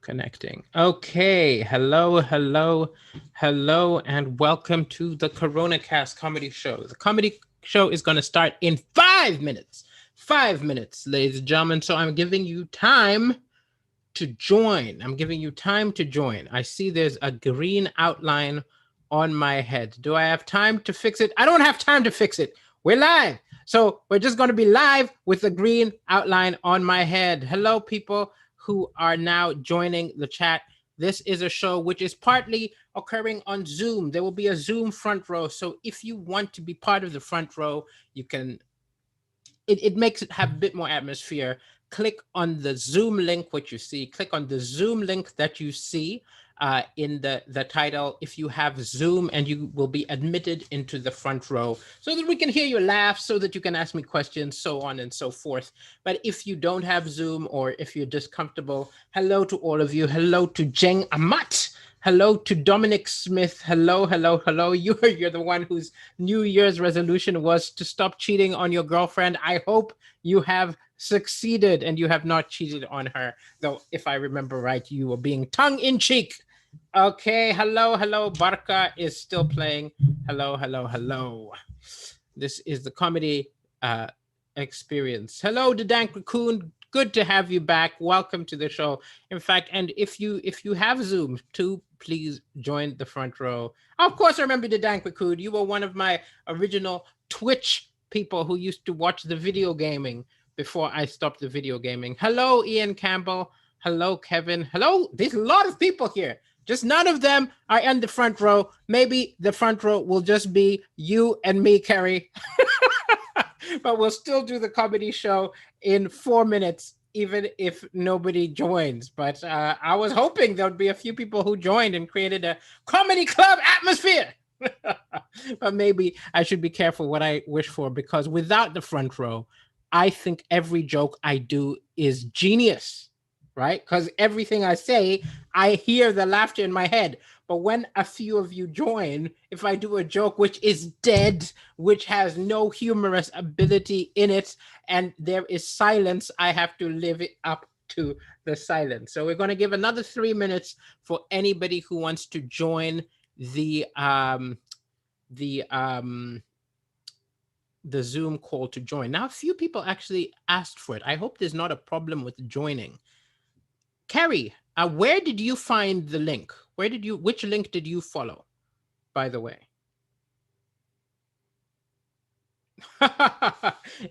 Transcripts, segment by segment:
Connecting. Okay. Hello, and welcome to the Corona Cast Comedy Show. The comedy show is going to start in 5 minutes. 5 minutes, ladies and gentlemen. So I'm giving you time to join. I'm giving you time to join. I see there's a green outline on my head. Do I have time to fix it? I don't have time to fix it. We're live. So we're just going to be live with the green outline on my head. Hello, people who are now joining the chat. This is a show which is partly occurring on Zoom. There will be a Zoom front row. So if you want to be part of the front row, you can. It makes it have a bit more atmosphere. Click on the Zoom link, which you see. Click on the Zoom link that you see in the title if you have Zoom, and you will be admitted into the front row so that we can hear your laugh, so that you can ask me questions, so on and so forth. But if you don't have Zoom, or if you're discomfortable, hello to all of you. Hello to Jeng Amat. Hello to Dominic Smith. Hello. You're the one whose New Year's resolution was to stop cheating on your girlfriend. I hope you have succeeded and you have not cheated on her. Though, if I remember right, you were being tongue in cheek. Okay, hello. Barca is still playing. Hello. This is the comedy uh, experience. Hello, the Dank Raccoon. Good to have you back. Welcome to the show. In fact, and if you have Zoom too, please join the front row. Of course, I remember the Dank Raccoon. You were one of my original Twitch people who used to watch the video gaming before I stopped the video gaming. Hello, Ian Campbell. Hello, Kevin. Hello. There's a lot of people here. Just none of them are in the front row. Maybe the front row will just be you and me, Kerry. But we'll still do the comedy show in 4 minutes, even if nobody joins. But I was hoping there would be a few people who joined and created a comedy club atmosphere. But maybe I should be careful what I wish for, because without the front row, I think every joke I do is genius, right? Because everything I say, I hear the laughter in my head. But when a few of you join, if I do a joke which is dead, which has no humorous ability in it, and there is silence, I have to live it up to the silence. So we're going to give another 3 minutes for anybody who wants to join the the um the Zoom call to join. Now, a few people actually asked for it. I hope there's not a problem with joining. Carrie, where did you find the link? Which link did you follow, by the way?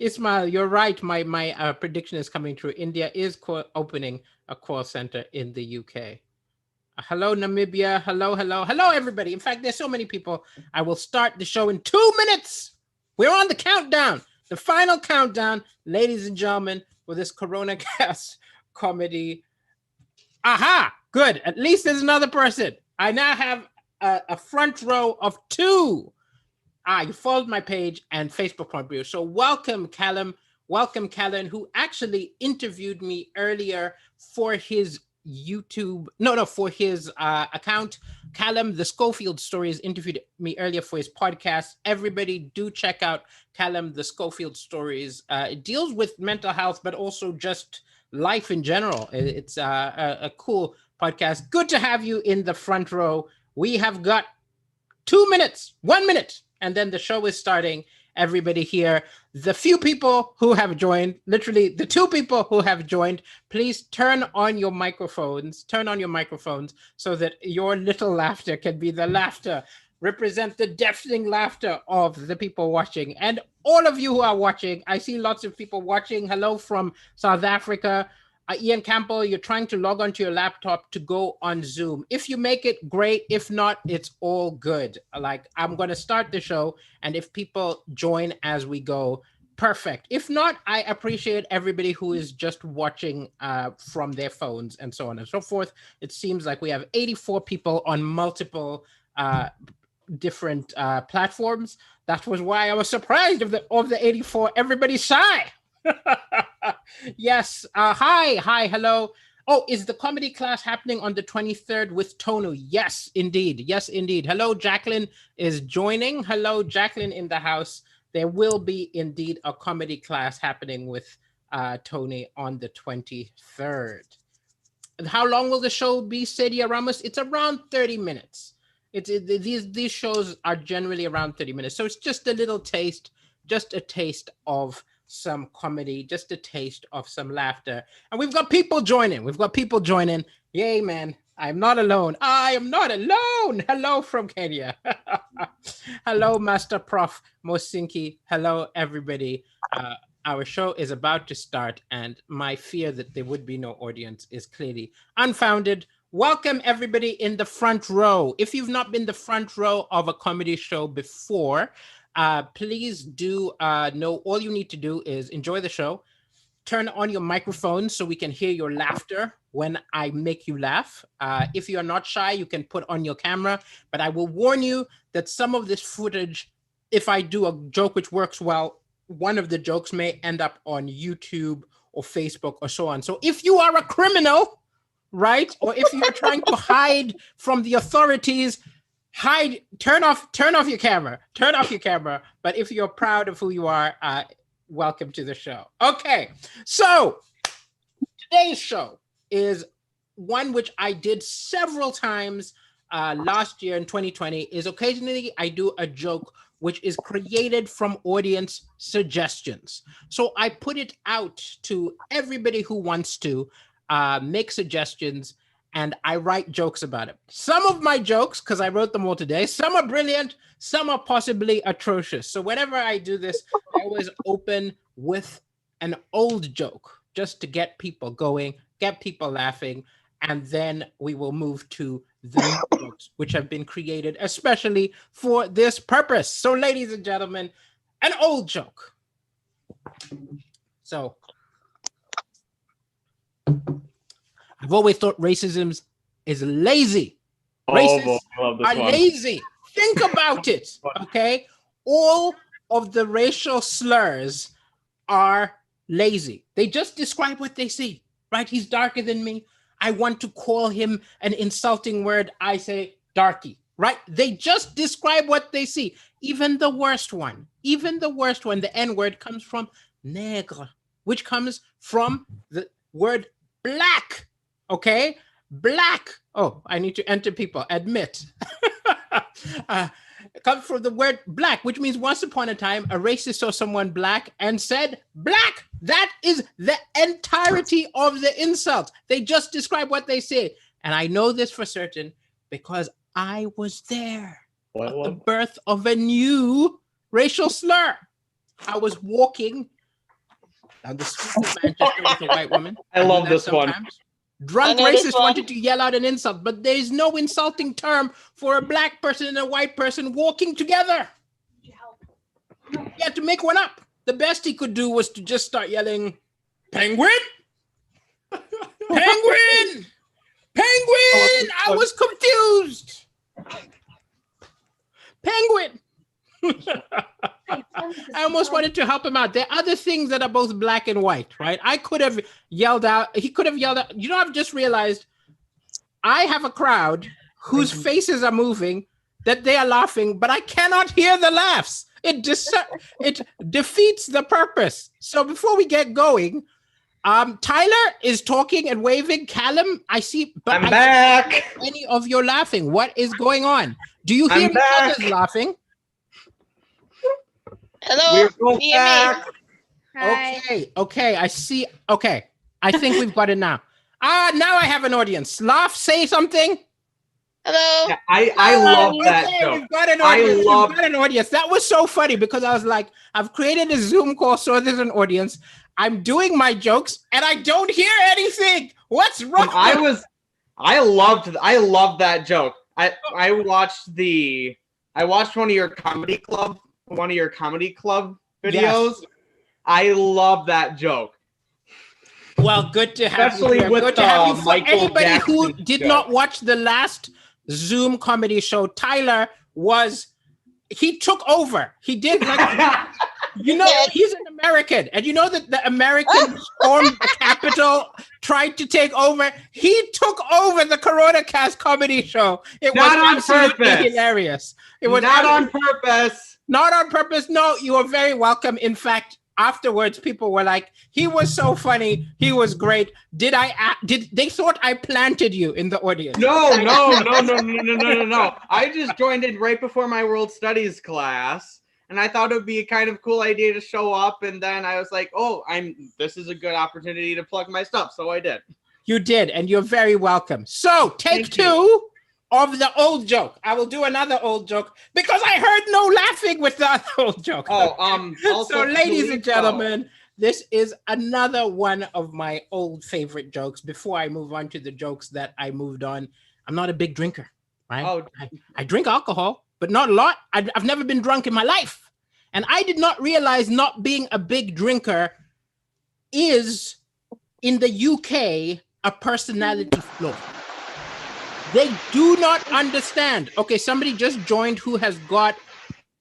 Ismail, you're right. My prediction is coming true. India is opening a call center in the UK. Hello, Namibia. Hello, everybody. In fact, there's so many people. I will start the show in 2 minutes. We're on the countdown, the final countdown, ladies and gentlemen, for this Corona Cast comedy. Aha! Good. At least there's another person. I now have a front row of two. You followed my page and Facebook contributor. So welcome, Callum. Welcome, Callan, who actually interviewed me earlier for his YouTube. No, for his account. Callum, the Schofield Stories, interviewed me earlier for his podcast. Everybody do check out Callum, the Schofield Stories. It deals with mental health, but also just life in general. It's a cool podcast. Good to have you in the front row. We have got 2 minutes, 1 minute, and then the show is starting. Everybody here, the few people who have joined, literally the two people who have joined, please turn on your microphones so that your little laughter can be the laughter, represent the deafening laughter of the people watching. And all of you who are watching, I see lots of people watching. Hello from South Africa. Ian Campbell, you're trying to log onto your laptop to go on Zoom. If you make it, great. If not, it's all good. Like, I'm going to start the show, and if people join as we go, perfect. If not, I appreciate everybody who is just watching from their phones and so on and so forth. It seems like we have 84 people on multiple different platforms. That was why I was surprised of the 84. Everybody's shy. Yes. Hi. Hello. Oh, is the comedy class happening on the 23rd with Tonu? Yes, indeed. Hello, Jacqueline is joining. Hello, Jacqueline in the house. There will be indeed a comedy class happening with Tony on the 23rd. how long will the show be, Sadie Ramos? It's around 30 minutes. These shows are generally around 30 minutes. So it's just a little taste, just a taste of some comedy, just a taste of some laughter. And we've got people joining. Yay, man. I'm not alone. I am not alone. Hello from Kenya. Hello, Master Prof. Mosinki. Hello, everybody. Our show is about to start, and my fear that there would be no audience is clearly unfounded. Welcome, everybody in the front row. If you've not been the front row of a comedy show before, please do know all you need to do is enjoy the show. Turn on your microphone so we can hear your laughter when I make you laugh. If you are not shy, you can put on your camera, but I will warn you that some of this footage, if I do a joke which works well, one of the jokes may end up on YouTube or Facebook or so on. So if you are a criminal, right, or if you're trying to hide from the authorities, turn off your camera. But if you're proud of who you are, welcome to the show. Okay, so today's show is one which I did several times last year in 2020. Is occasionally I do a joke which is created from audience suggestions. So I put it out to everybody who wants to make suggestions, and I write jokes about it. Some of my jokes, because I wrote them all today, some are brilliant, some are possibly atrocious. So whenever I do this, I always open with an old joke just to get people going, get people laughing, and then we will move to the jokes which have been created especially for this purpose. So ladies and gentlemen, an old joke. So I've always thought racism is lazy. Racists are lazy. Think about it, okay? All of the racial slurs are lazy. They just describe what they see, right? He's darker than me. I want to call him an insulting word. I say darky, right? They just describe what they see. Even the worst one, the N-word comes from nègre, which comes from the word black, okay? Black. Oh, I need to enter people. Admit. It comes from the word black, which means once upon a time, a racist saw someone black and said, black. That is the entirety of the insult. They just describe what they say. And I know this for certain because I was there at the birth of a new racial slur. I was walking down the street of Manchester with a white woman. I love this one. Drunk racists wanted to yell out an insult, but there is no insulting term for a black person and a white person walking together. He had to make one up. The best he could do was to just start yelling, penguin! Penguin! Penguin! I was confused. Penguin! I almost wanted to help him out. There are other things that are both black and white, right? I could have yelled out. He could have yelled out. You know, I've just realized I have a crowd whose faces are moving, that they are laughing, but I cannot hear the laughs. It defeats the purpose. So before we get going, Tyler is talking and waving. Callum, I see, but I'm back. Don't hear any of your laughing. What is going on? Do you hear others laughing? Hello. We're back. Okay. I see. Okay, I think we've got it now. Now I have an audience. Laugh. Say something. Hello. Yeah, I love that joke. We've got an audience. We've got an audience. That was so funny because I was like, I've created a Zoom call so there's an audience. I'm doing my jokes and I don't hear anything. What's wrong? I loved that joke. I watched one of your comedy club videos. Yes. I love that joke. Well, good to have Especially you here. with Good to have you. For Michael anybody who Jackson did joke. not watch the last Zoom comedy show, Tyler he took over. He did like, you know, he's an American, and you know that the Americans stormed the Capitol, tried to take over. He took over the Corona Cast comedy show. It Not on was absolutely purpose. hilarious. It was Not on purpose. Not on purpose. No, you are very welcome. In fact, afterwards, people were like, "He was so funny. He was great. Did they thought I planted you in the audience?" No. I just joined in right before my world studies class, and I thought it would be a kind of cool idea to show up. And then I was like, "Oh, this is a good opportunity to plug my stuff," so I did. You did, and you're very welcome. So, take two of the old joke. I will do another old joke because I heard no laughing with the other old joke. Also, so, ladies and gentlemen, this is another one of my old favorite jokes. Before I move on to the jokes that I moved on, I'm not a big drinker, right? Oh. I drink alcohol, but not a lot. I've never been drunk in my life. And I did not realize not being a big drinker is, in the UK, a personality flaw. They do not understand. Okay, somebody just joined who has got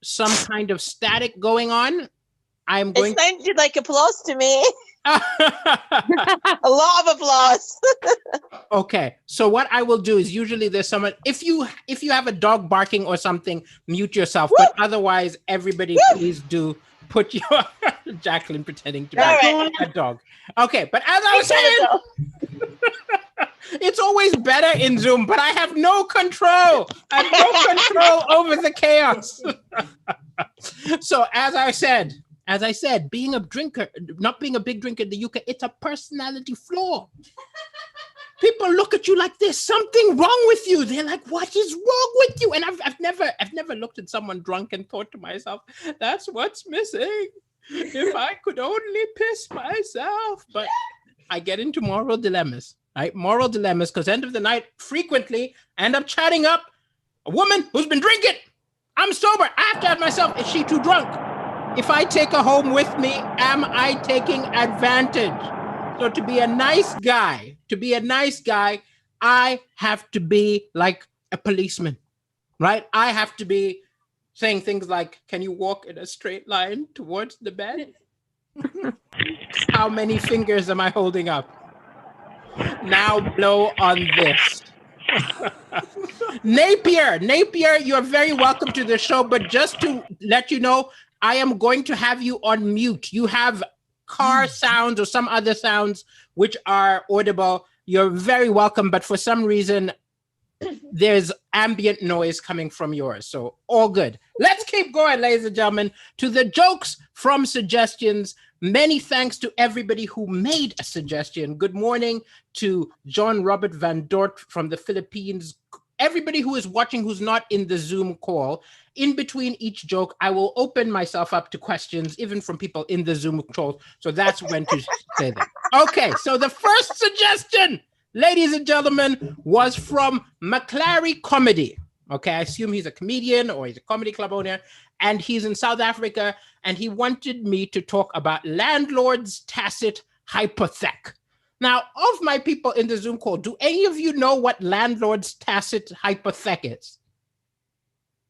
some kind of static going on. I'm going. It sounded like applause to me. A lot of applause. Okay, so what I will do is usually there's someone. If you have a dog barking or something, mute yourself. But otherwise, everybody, please do put your Jacqueline pretending to be a dog. Okay, but as I was saying, it's always better in Zoom, but I have no control. I have no control over the chaos. So as I said, being a drinker, not being a big drinker in the UK, it's a personality flaw. People look at you like there's something wrong with you. They're like, "What is wrong with you?" And I've never looked at someone drunk and thought to myself, "That's what's missing. If I could only piss myself." But I get into moral dilemmas, right? Moral dilemmas, because end of the night, frequently I end up chatting up a woman who's been drinking. I'm sober. I have to ask myself, is she too drunk? If I take her home with me, am I taking advantage? So to be a nice guy, I have to be like a policeman, right? I have to be saying things like, "Can you walk in a straight line towards the bed?" How many fingers am I holding up? Now blow on this. Napier, you're very welcome to the show, but just to let you know, I am going to have you on mute. You have car sounds or some other sounds which are audible. You're very welcome, but for some reason, there's ambient noise coming from yours. So all good. Let's keep going, ladies and gentlemen, to the jokes from suggestions. Many thanks to everybody who made a suggestion. Good morning to John Robert Van Dort from the Philippines. Everybody who is watching who's not in the Zoom call, in between each joke, I will open myself up to questions, even from people in the Zoom call. So that's when to say that. Okay, so the first suggestion, ladies and gentlemen, was from McClary Comedy. Okay, I assume he's a comedian or he's a comedy club owner, and he's in South Africa, and he wanted me to talk about landlord's tacit hypothec. Now, of my people in the Zoom call, do any of you know what landlord's tacit hypothec is?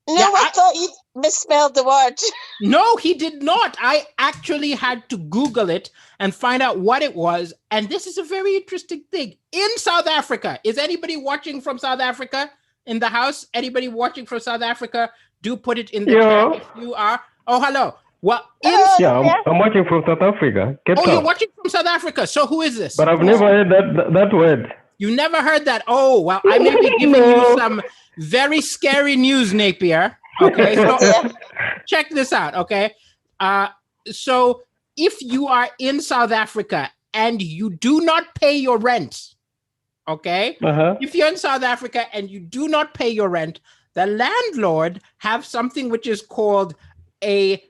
No, I thought you misspelled the word. No, he did not. I actually had to Google it and find out what it was. And this is a very interesting thing. In South Africa, is anybody watching from South Africa in the house? Anybody watching from South Africa? Do put it in the chat if you are. Oh, hello. Well, I'm watching from South Africa. You're watching from South Africa. So who is this? But I've never heard that word. You never heard that? Oh, well, I may be giving you some very scary news, Napier. Okay, so check this out, okay? So if you are in South Africa and you do not pay your rent, okay? If you're in South Africa and you do not pay your rent, the landlord have something which is called a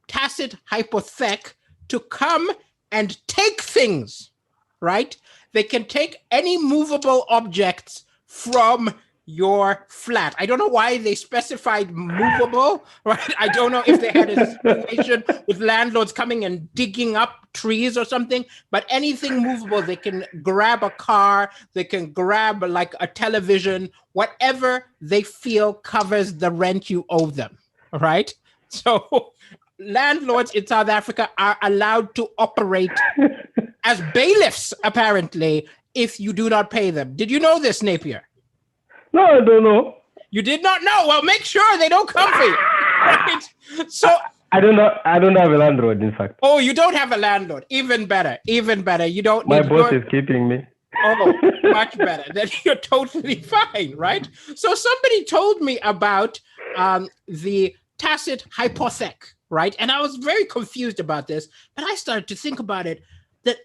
tacit hypothec to come and take things, right? They can take any movable objects from your flat. I don't know why they specified movable, right? I don't know if they had a situation with landlords coming and digging up trees or something, but anything movable, they can grab a car, they can grab like a television, whatever they feel covers the rent you owe them, right? So landlords in South Africa are allowed to operate as bailiffs, apparently, if you do not pay them. Did you know this, Napier? No, I don't know. You did not know? Well, make sure they don't come for you. Right? So I don't have a landlord, in fact. Oh, you don't have a landlord. Even better. Even better. You don't. My need boss is keeping me. Oh, much better. Then you're totally fine, right? So somebody told me about the tacit hypothec, right? And I was very confused about this, but I started to think about it that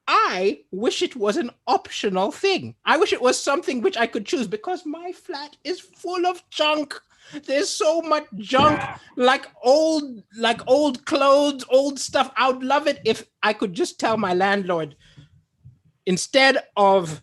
I wish it was an optional thing. I wish it was something which I could choose because my flat is full of junk. There's so much junk, like old clothes, old stuff. I would love it if I could just tell my landlord, instead of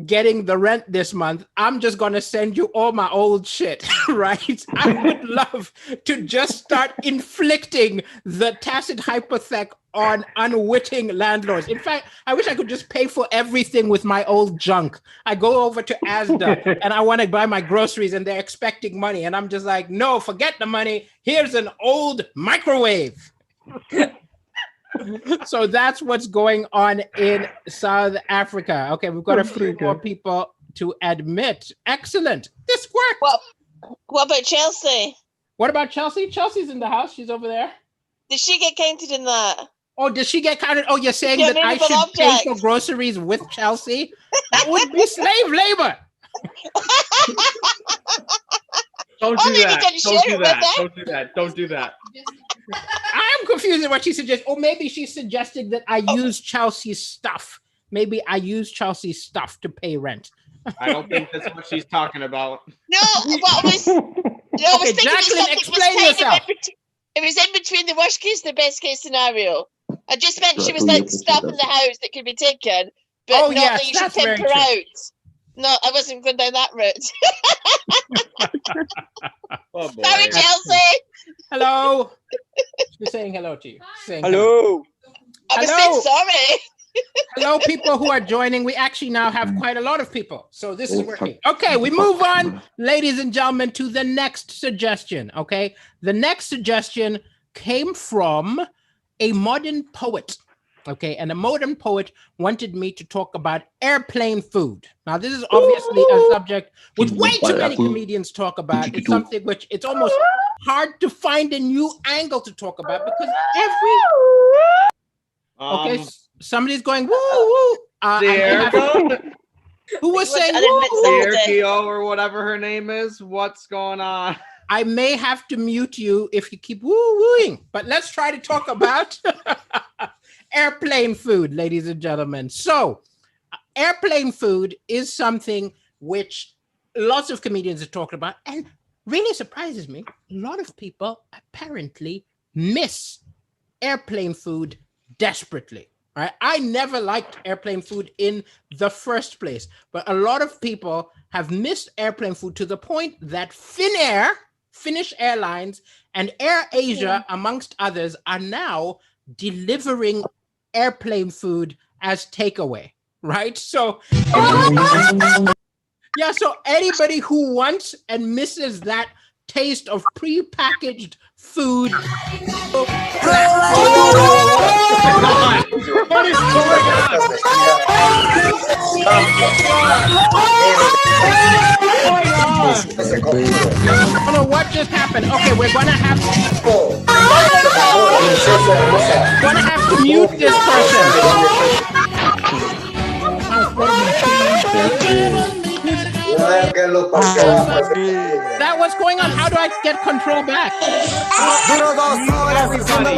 getting the rent this month, I'm just going to send you all my old shit, right? I would love to just start inflicting the tacit hypothec on unwitting landlords. In fact, I wish I could just pay for everything with my old junk. I go over to Asda and I want to buy my groceries and they're expecting money. And I'm just like, no, forget the money. Here's an old microwave. So that's what's going on in South Africa. Okay, we've got a few more people to admit. Excellent. This worked. What about Chelsea? What about Chelsea? Chelsea's in the house. She's over there. Did she get counted in that? Oh, does she get counted? Oh, you're saying that I should pay for groceries with Chelsea? That would be slave labor. Don't do that. Don't do that. Don't do that. Don't do that. I'm confused at what she suggests. Or maybe she's suggesting that I use Chelsea's stuff. Maybe I use Chelsea's stuff to pay rent. I don't think that's what she's talking about. No, what was... Okay, Jacqueline, explain yourself. It was in between the worst case and the best case scenario. I just meant she was like stuff in the house that could be taken, but not that you should pimp her out. No, I wasn't going down that route. Oh, boy. Sorry, Chelsea. Hello. She's saying hello to you. Hello. I was saying sorry. Hello, people who are joining. We actually now have quite a lot of people, so this is working. Okay, we move on, ladies and gentlemen, to the next suggestion. Okay, the next suggestion came from a modern poet. Okay, and a modern poet wanted me to talk about airplane food. Now, this is obviously a subject which way too many comedians talk about. It's something which it's almost hard to find a new angle to talk about because okay, somebody's going woo woo. Who was saying Sergio or whatever her name is? What's going on? I may have to mute you if you keep woo-wooing, but let's try to talk about airplane food, ladies and gentlemen. So, airplane food is something which lots of comedians have talked about, and really surprises me. A lot of people apparently miss airplane food desperately. Right? I never liked airplane food in the first place, but a lot of people have missed airplane food to the point that Finnair, Finnish Airlines, and Air Asia, amongst others, are now delivering airplane food as takeaway, right? So, yeah, so anybody who wants and misses that taste of pre-packaged food. What is going on? I don't know what just happened. Okay, we're gonna have to mute this person. That what's going on? How do I get control back? All right, everybody.